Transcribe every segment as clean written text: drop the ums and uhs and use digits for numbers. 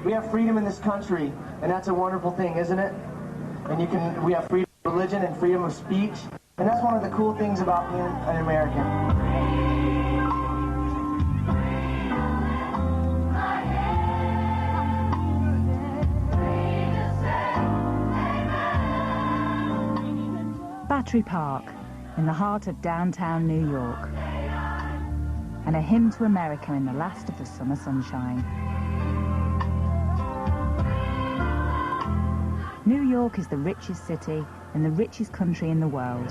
We have freedom in this country, and that's a wonderful thing, isn't it? And we have freedom of religion and freedom of speech, and that's one of the cool things about being an American. Battery Park, in the heart of downtown New York, and a hymn to America in the last of the summer sunshine. New York is the richest city in the richest country in the world.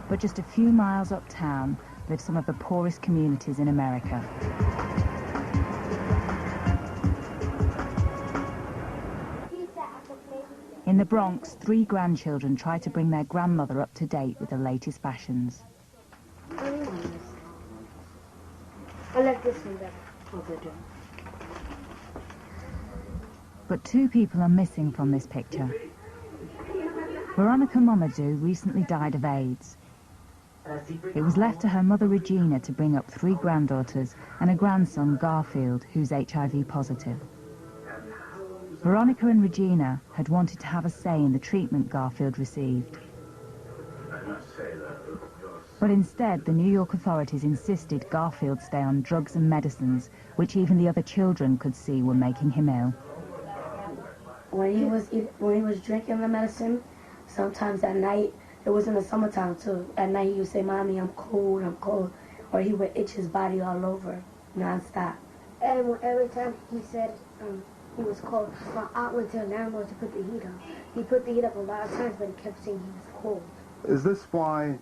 But just a few miles uptown live some of the poorest communities in America. In the Bronx, 3 grandchildren try to bring their grandmother up to date with the latest fashions. I like this one better. But 2 people are missing from this picture. Veronica Mamadou recently died of AIDS. It was left to her mother Regina to bring up 3 granddaughters and a grandson, Garfield, who's HIV positive. Veronica and Regina had wanted to have a say in the treatment Garfield received. But instead, the New York authorities insisted Garfield stay on drugs and medicines, which even the other children could see were making him ill. When he was drinking the medicine, sometimes at night, it was in the summertime too, at night he would say, "Mommy, I'm cold," or he would itch his body all over, non-stop. And every time he said he was cold, my aunt went to the landlord to put the heat on. He put the heat up a lot of times, but he kept saying he was cold. Is this why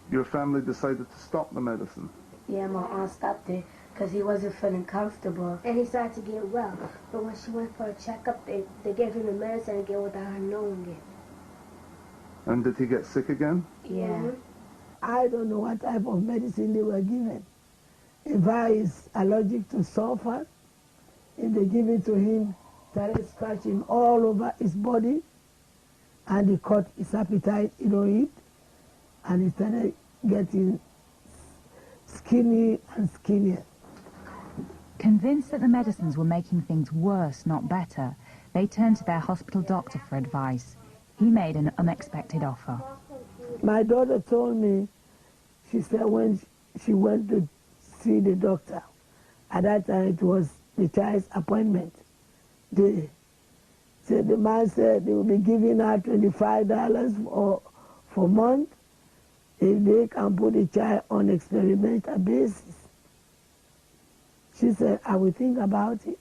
your family decided to stop the medicine? Yeah, my aunt stopped it because he wasn't feeling comfortable. And he started to get well. But when she went for a checkup, they gave him the medicine again without her knowing it. And did he get sick again? Yeah. I don't know what type of medicine they were given. If I is allergic to sulfur, if they give it to him, started scratching all over his body, and he caught his appetite, he don't eat, and he started getting skinny and skinnier. Convinced that the medicines were making things worse, not better, they turned to their hospital doctor for advice. He made an unexpected offer. My daughter told me, she said when she went to see the doctor, at that time it was the child's appointment day. So the man said they will be giving her $25 for a month if they can put the child on experimental basis. She said, I will think about it.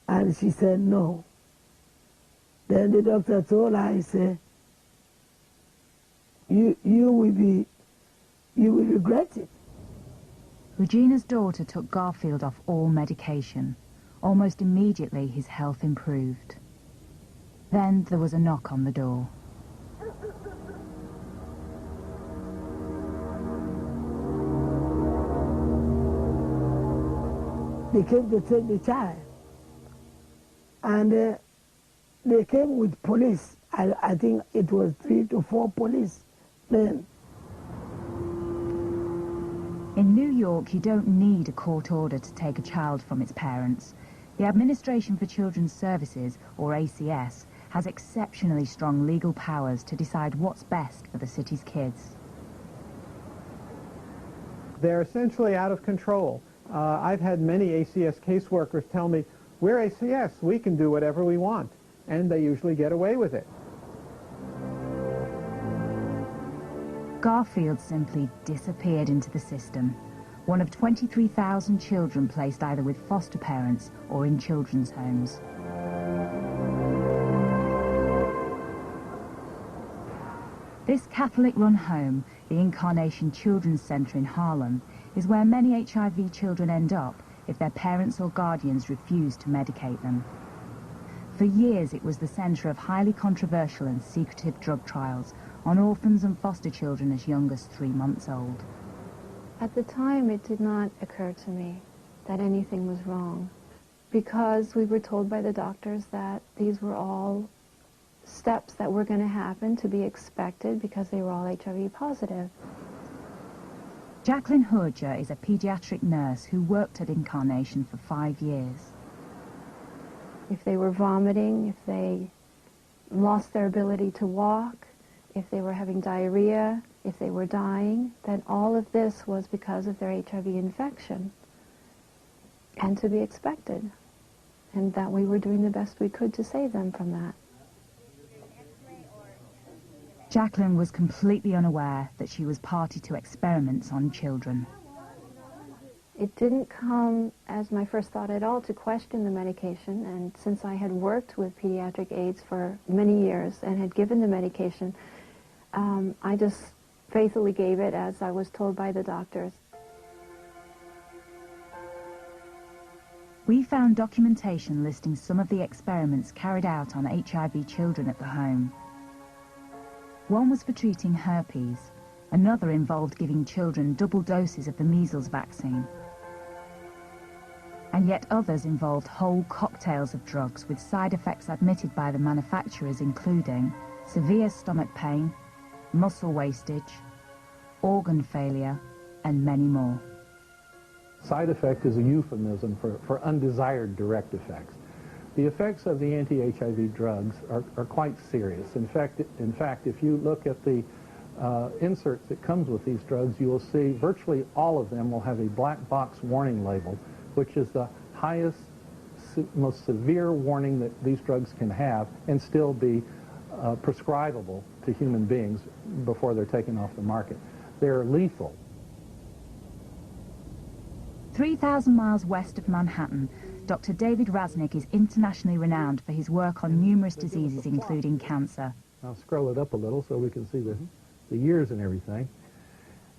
And she said no. Then the doctor told her, he said, you will regret it. Regina's daughter took Garfield off all medication. Almost immediately, his health improved. Then there was a knock on the door. They came to take the child. And they came with police. I think it was 3 to 4 policemen. In New York, you don't need a court order to take a child from its parents. The Administration for Children's Services, or ACS, has exceptionally strong legal powers to decide what's best for the city's kids. They're essentially out of control. I've had many ACS caseworkers tell me, we're ACS, we can do whatever we want, and they usually get away with it. Garfield simply disappeared into the system, one of 23,000 children placed either with foster parents or in children's homes. This Catholic-run home, the Incarnation Children's Center in Harlem, is where many HIV children end up if their parents or guardians refuse to medicate them. For years, it was the center of highly controversial and secretive drug trials on orphans and foster children as young as 3 months old. At the time, it did not occur to me that anything was wrong, because we were told by the doctors that these were all steps that were going to happen to be expected because they were all HIV positive. Jacqueline Hurger is a pediatric nurse who worked at Incarnation for 5 years. If they were vomiting, if they lost their ability to walk, if they were having diarrhea, if they were dying, then all of this was because of their HIV infection, and to be expected, and that we were doing the best we could to save them from that. Jacqueline was completely unaware that she was party to experiments on children. It didn't come as my first thought at all to question the medication, and since I had worked with pediatric AIDS for many years and had given the medication, I just faithfully gave it as I was told by the doctors. We found documentation listing some of the experiments carried out on HIV children at the home. One was for treating herpes, another involved giving children double doses of the measles vaccine. And yet others involved whole cocktails of drugs with side effects admitted by the manufacturers, including severe stomach pain, muscle wastage, organ failure, and many more. Side effect is a euphemism for undesired direct effects. The effects of the anti-HIV drugs are quite serious. In fact, if you look at the inserts that comes with these drugs, you will see virtually all of them will have a black box warning label, which is the highest, most severe warning that these drugs can have and still be prescribable to human beings before they're taken off the market. They're lethal. 3,000 miles west of Manhattan, Dr. David Raznick is internationally renowned for his work on numerous diseases, including cancer. I'll scroll it up a little so we can see the years and everything.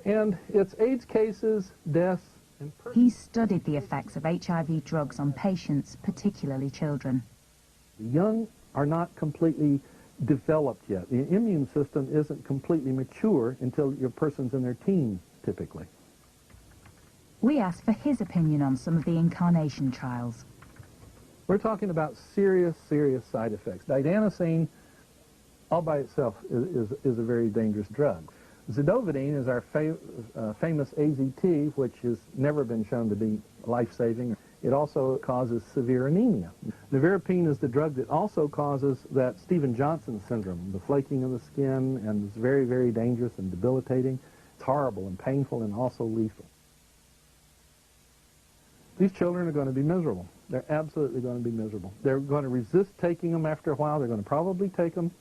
And it's AIDS cases, deaths, and... He studied the effects of HIV drugs on patients, particularly children. The young are not completely developed yet. The immune system isn't completely mature until your person's in their teens, typically. We asked for his opinion on some of the Incarnation trials. We're talking about serious, serious side effects. Didanosine, all by itself, is a very dangerous drug. Zidovudine is our famous AZT, which has never been shown to be life-saving. It also causes severe anemia. Nevirapine is the drug that also causes that Stevens-Johnson syndrome, the flaking of the skin, and it's very, very dangerous and debilitating. It's horrible and painful and also lethal. These children are going to be miserable. They're absolutely going to be miserable. They're going to resist taking them after a while. They're going to probably take them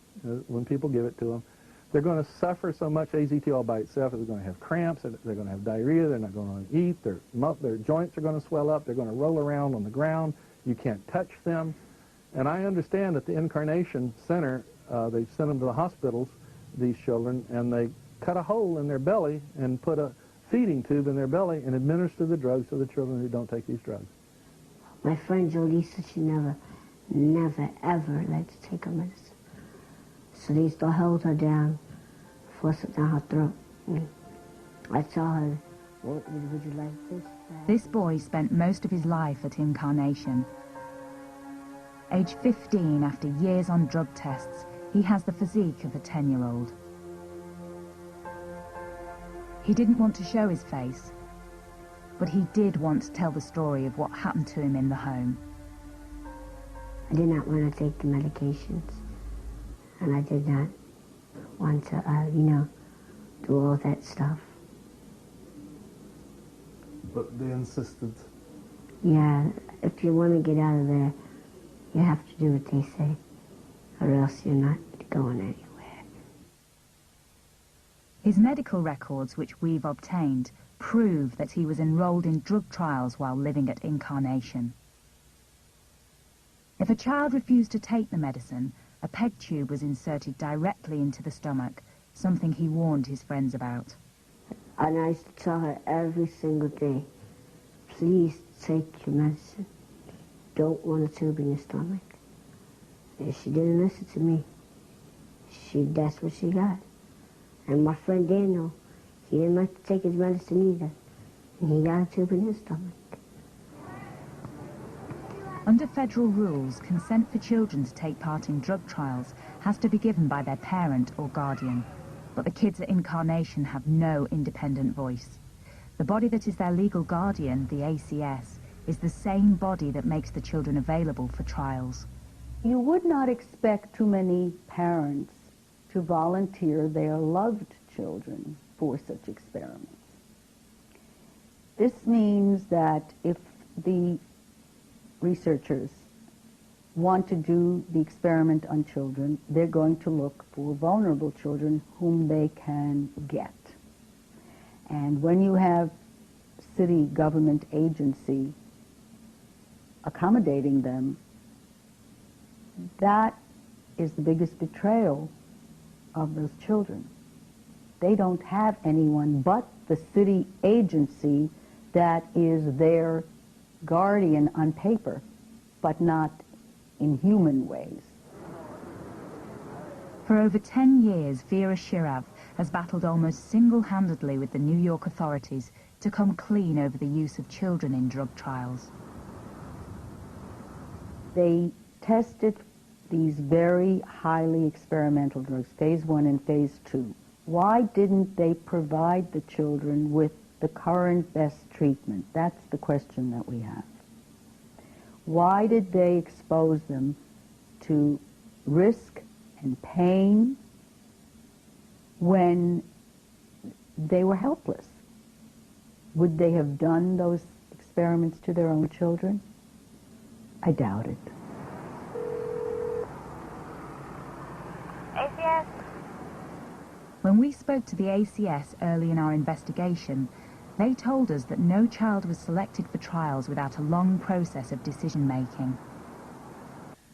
when people give it to them. They're going to suffer so much AZT all by itself. They're going to have cramps. They're going to have diarrhea. They're not going to eat. Their joints are going to swell up. They're going to roll around on the ground. You can't touch them. And I understand at the Incarnation Center, they sent them to the hospitals, these children, and they cut a hole in their belly and put a feeding tube in their belly and administer the drugs to the children who don't take these drugs. My friend Jolisa, she never, ever liked to take her medicine. So they used to hold her down, force it down her throat. I tell her, would you like this? This boy spent most of his life at Incarnation. Age 15, after years on drug tests, he has the physique of a 10-year-old. He didn't want to show his face, but he did want to tell the story of what happened to him in the home. I did not want to take the medications, and I did not want to, do all that stuff. But they insisted. Yeah, if you want to get out of there, you have to do what they say, or else you're not going anywhere. His medical records, which we've obtained, prove that he was enrolled in drug trials while living at Incarnation. If a child refused to take the medicine, a peg tube was inserted directly into the stomach, something he warned his friends about. And I used to tell her every single day, please take your medicine. Don't want a tube in your stomach. And she didn't listen to me. That's what she got. And my friend Daniel, he didn't like to take his medicine either. And he got a tube in his stomach. Under federal rules, consent for children to take part in drug trials has to be given by their parent or guardian. But the kids at Incarnation have no independent voice. The body that is their legal guardian, the ACS, is the same body that makes the children available for trials. You would not expect too many parents to volunteer their loved children for such experiments. This means that if the researchers want to do the experiment on children, they're going to look for vulnerable children whom they can get. And when you have city government agency accommodating them, that is the biggest betrayal of those children. They don't have anyone but the city agency that is their guardian on paper, but not in human ways. For over 10 years, Vera Shirav has battled almost single-handedly with the New York authorities to come clean over the use of children in drug trials. They tested these very highly experimental drugs, phase 1 and phase 2. Why didn't they provide the children with the current best treatment? That's the question that we have. Why did they expose them to risk and pain when they were helpless? Would they have done those experiments to their own children? I doubt it. ACS. When we spoke to the ACS early in our investigation, they told us that no child was selected for trials without a long process of decision-making.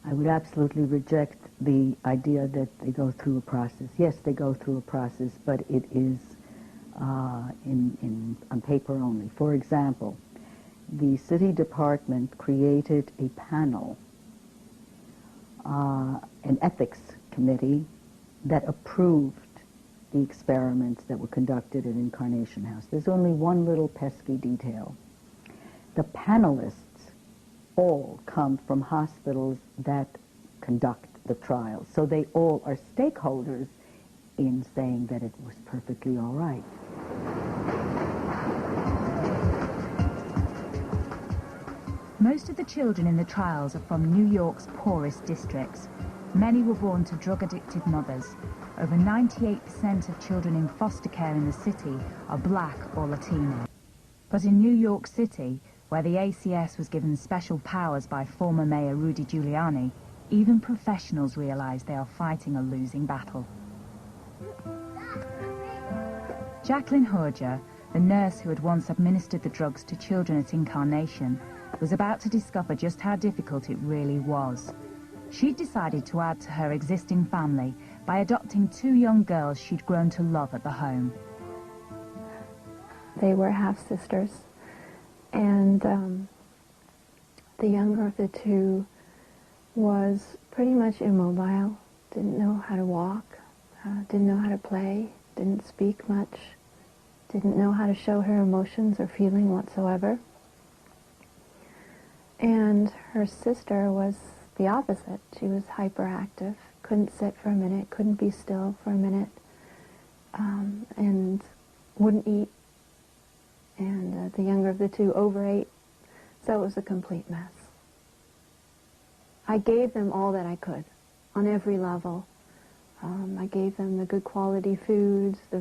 I would absolutely reject the idea that they go through a process. Yes, they go through a process, but it is on paper only. For example, the city department created a panel, an ethics committee that approved the experiments that were conducted at Incarnation House. There's only one little pesky detail. The panelists all come from hospitals that conduct the trials, so they all are stakeholders in saying that it was perfectly all right. Most of the children in the trials are from New York's poorest districts. Many were born to drug-addicted mothers. Over 98% of children in foster care in the city are black or Latino. But in New York City, where the ACS was given special powers by former Mayor Rudy Giuliani, even professionals realize they are fighting a losing battle. Jacqueline Horja, the nurse who had once administered the drugs to children at Incarnation, was about to discover just how difficult it really was. She'd decided to add to her existing family by adopting 2 young girls she'd grown to love at the home. They were half-sisters, and the younger of the 2 was pretty much immobile, didn't know how to walk, didn't know how to play, didn't speak much, didn't know how to show her emotions or feeling whatsoever. And her sister was the opposite. She was hyperactive, couldn't sit for a minute, couldn't be still for a minute, and wouldn't eat. And the younger of the 2 overate, so it was a complete mess. I gave them all that I could, on every level. I gave them the good quality foods, the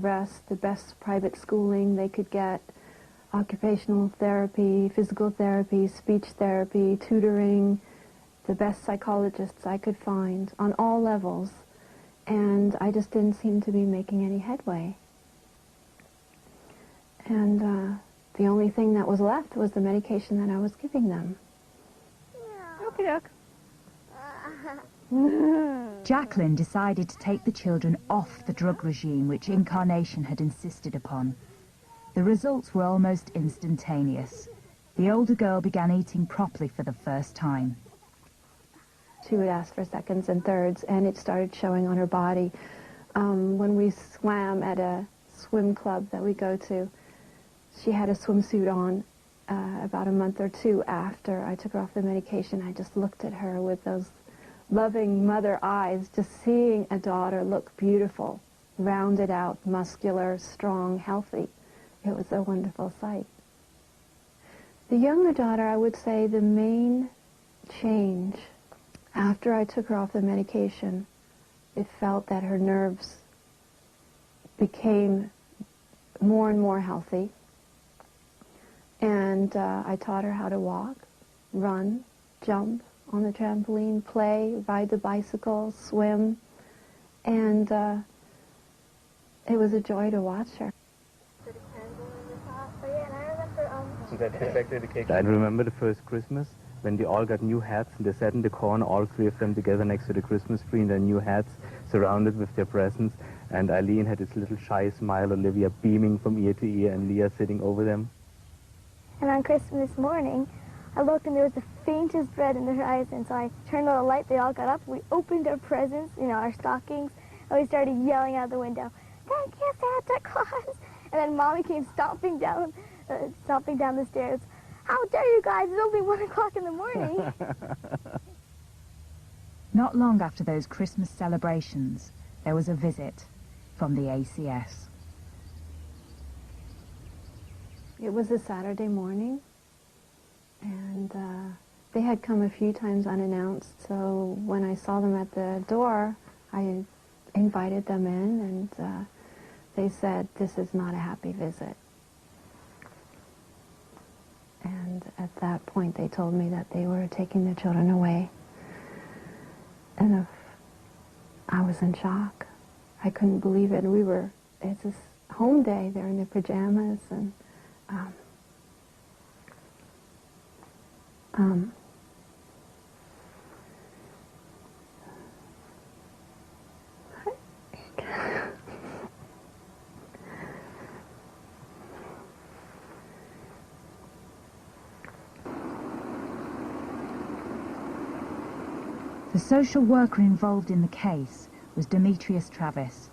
best private schooling they could get, occupational therapy, physical therapy, speech therapy, tutoring, the best psychologists I could find on all levels, and I just didn't seem to be making any headway. And the only thing that was left was the medication that I was giving them. Okie doke. Jacqueline decided to take the children off the drug regime which Incarnation had insisted upon. The results were almost instantaneous. The older girl began eating properly for the first time. She would ask for seconds and thirds, and it started showing on her body. When we swam at a swim club that we go to, she had a swimsuit on, about a month or two after I took her off the medication, I just looked at her with those loving mother eyes, just seeing a daughter look beautiful, rounded out, muscular, strong, healthy. It was a wonderful sight. The younger daughter, I would say the main change after I took her off the medication, it felt that her nerves became more and more healthy. And I taught her how to walk, run, jump on the trampoline, play, ride the bicycle, swim. And it was a joy to watch her. I remember the first Christmas when they all got new hats and they sat in the corner, all three of them together next to the Christmas tree in their new hats, surrounded with their presents. And Eileen had this little shy smile, Olivia beaming from ear to ear, and Leah sitting over them. And on Christmas morning, I looked and there was the faintest red in the horizon, so I turned on the light, they all got up, we opened our presents, you know, our stockings, and we started yelling out the window, "Thank you, Santa Claus!" And then Mommy came stomping down the stairs. "How dare you guys, it's only 1 o'clock in the morning." Not long after those Christmas celebrations, there was a visit from the ACS. It was a Saturday morning, and they had come a few times unannounced, so when I saw them at the door, I invited them in, and they said, "This is not a happy visit." And at that point, they told me that they were taking the children away. And I was in shock. I couldn't believe it. It's a home day. They're in their pajamas, and The social worker involved in the case was Demetrius Travis.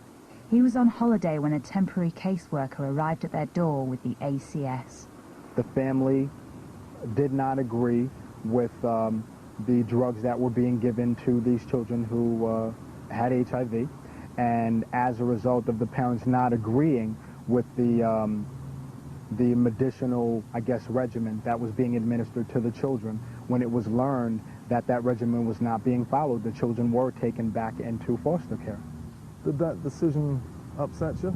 He was on holiday when a temporary caseworker arrived at their door with the ACS. The family did not agree with the drugs that were being given to these children who had HIV, and as a result of the parents not agreeing with the medicinal, I guess, regimen that was being administered to the children, when it was learned that that regimen was not being followed, the children were taken back into foster care. Did that decision upset you?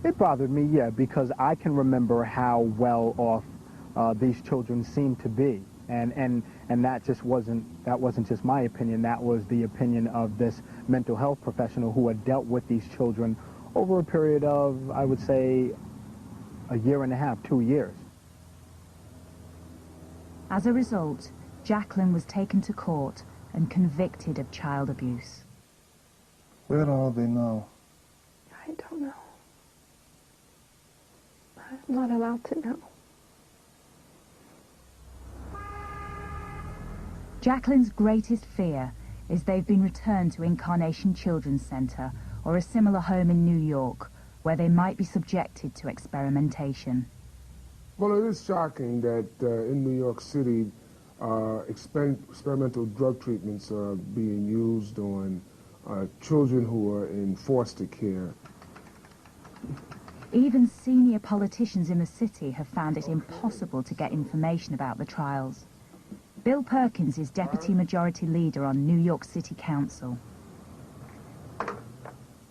It bothered me, yeah, because I can remember how well off these children seemed to be, and that wasn't just my opinion. That was the opinion of this mental health professional who had dealt with these children over a period of, I would say, a year and a half, 2 years. As a result, Jacqueline was taken to court and convicted of child abuse. Where all they know? I don't know. I'm not allowed to know. Jacqueline's greatest fear is they've been returned to Incarnation Children's Center or a similar home in New York, where they might be subjected to experimentation. Well, it is shocking that in New York City, experimental drug treatments are being used on children who are in foster care. Even senior politicians in the city have found it impossible to get information about the trials. Bill Perkins is Deputy Majority Leader on New York City Council.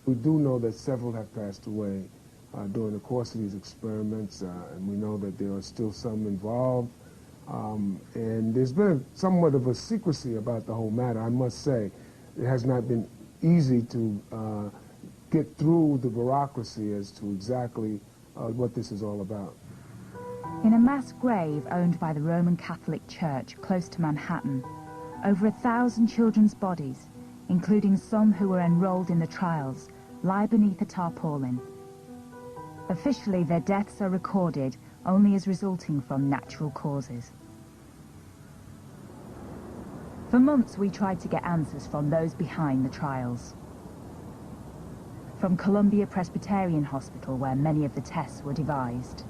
We do know that several have passed away during the course of these experiments, and we know that there are still some involved. And there's been somewhat of a secrecy about the whole matter, I must say. It has not been easy to get through the bureaucracy as to exactly what this is all about. In a mass grave owned by the Roman Catholic Church close to Manhattan, over 1,000 children's bodies, including some who were enrolled in the trials, lie beneath a tarpaulin. Officially, their deaths are recorded only as resulting from natural causes. For months, we tried to get answers from those behind the trials. From Columbia Presbyterian Hospital, where many of the tests were devised.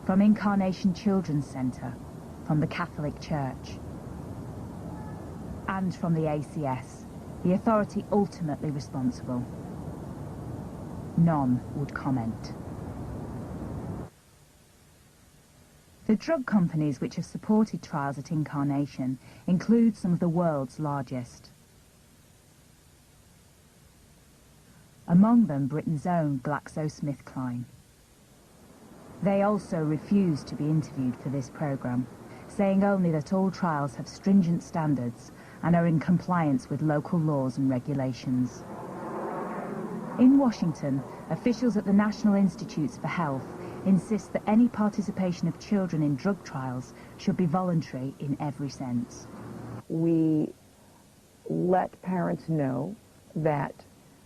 from Incarnation Children's Centre, from the Catholic Church, and from the ACS, the authority ultimately responsible. None would comment. The drug companies which have supported trials at Incarnation include some of the world's largest. Among them, Britain's own GlaxoSmithKline. They also refused to be interviewed for this programme, saying only that all trials have stringent standards and are in compliance with local laws and regulations. In Washington, officials at the National Institutes for Health insist that any participation of children in drug trials should be voluntary in every sense. We let parents know that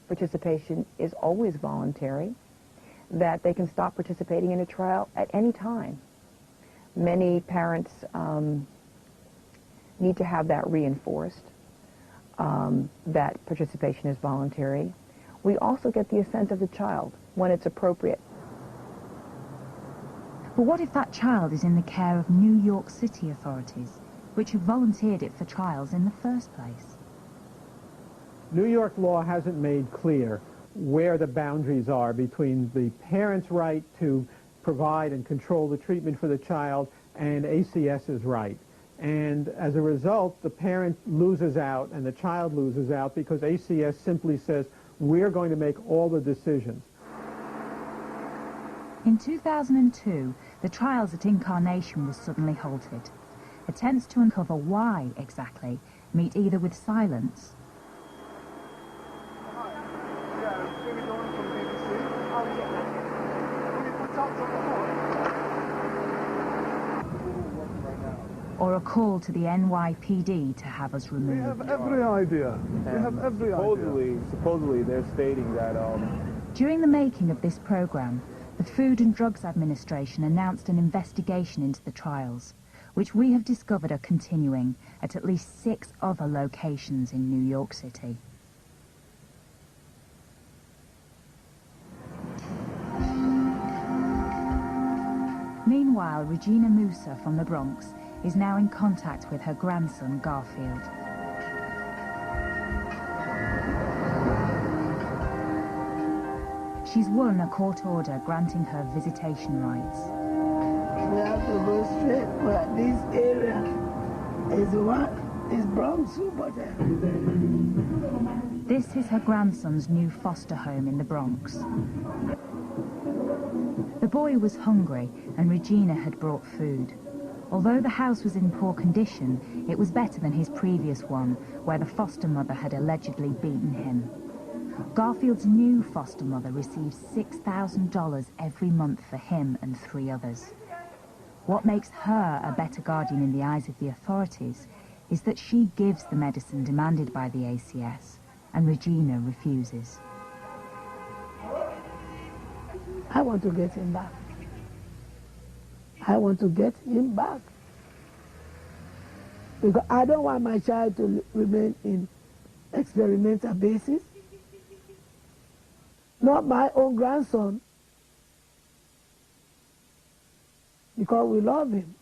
participation is always voluntary, that they can stop participating in a trial at any time. Many parents need to have that reinforced, that participation is voluntary. We also get the assent of the child when it's appropriate. But what if that child is in the care of New York City authorities, which have volunteered it for trials in the first place? New York law hasn't made clear where the boundaries are between the parent's right to provide and control the treatment for the child and ACS's right. And as a result, the parent loses out and the child loses out because ACS simply says, we're going to make all the decisions. In 2002, the trials at Incarnation were suddenly halted. Attempts to uncover why exactly meet either with silence or a call to the NYPD to have us removed. We have every idea. We have every idea. Supposedly, they're stating that... During the making of this programme, the Food and Drugs Administration announced an investigation into the trials, which we have discovered are continuing at least 6 other locations in New York City. Meanwhile, Regina Musa from the Bronx is now in contact with her grandson, Garfield. She's won a court order granting her visitation rights. We have to go straight, but this area is Bronx Super. This is her grandson's new foster home in the Bronx. The boy was hungry and Regina had brought food. Although the house was in poor condition, it was better than his previous one, where the foster mother had allegedly beaten him. Garfield's new foster mother receives $6,000 every month for him and 3 others. What makes her a better guardian in the eyes of the authorities is that she gives the medicine demanded by the ACS, and Regina refuses. I want to get him back. I want to get him back. Because I don't want my child to remain in experimental basis. Not my own grandson. Because we love him.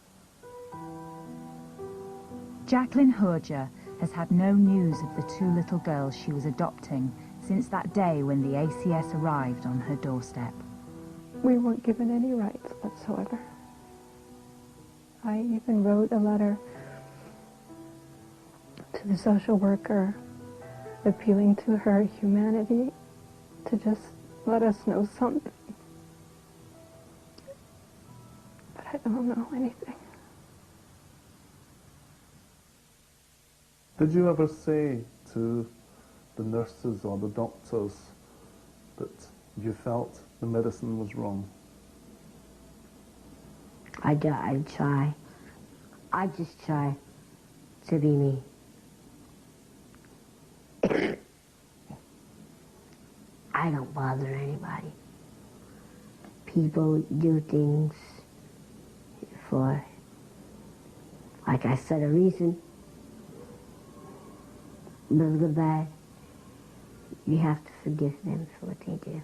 Jacqueline Horger has had no news of the 2 little girls she was adopting since that day when the ACS arrived on her doorstep. We weren't given any rights whatsoever. I even wrote a letter to the social worker appealing to her humanity to just let us know something. But I don't know anything. Did you ever say to the nurses or the doctors that you felt the medicine was wrong? I try. I just try to be me. I don't bother anybody. People do things for, like I said, a reason. Good or bad, you have to forgive them for what they do.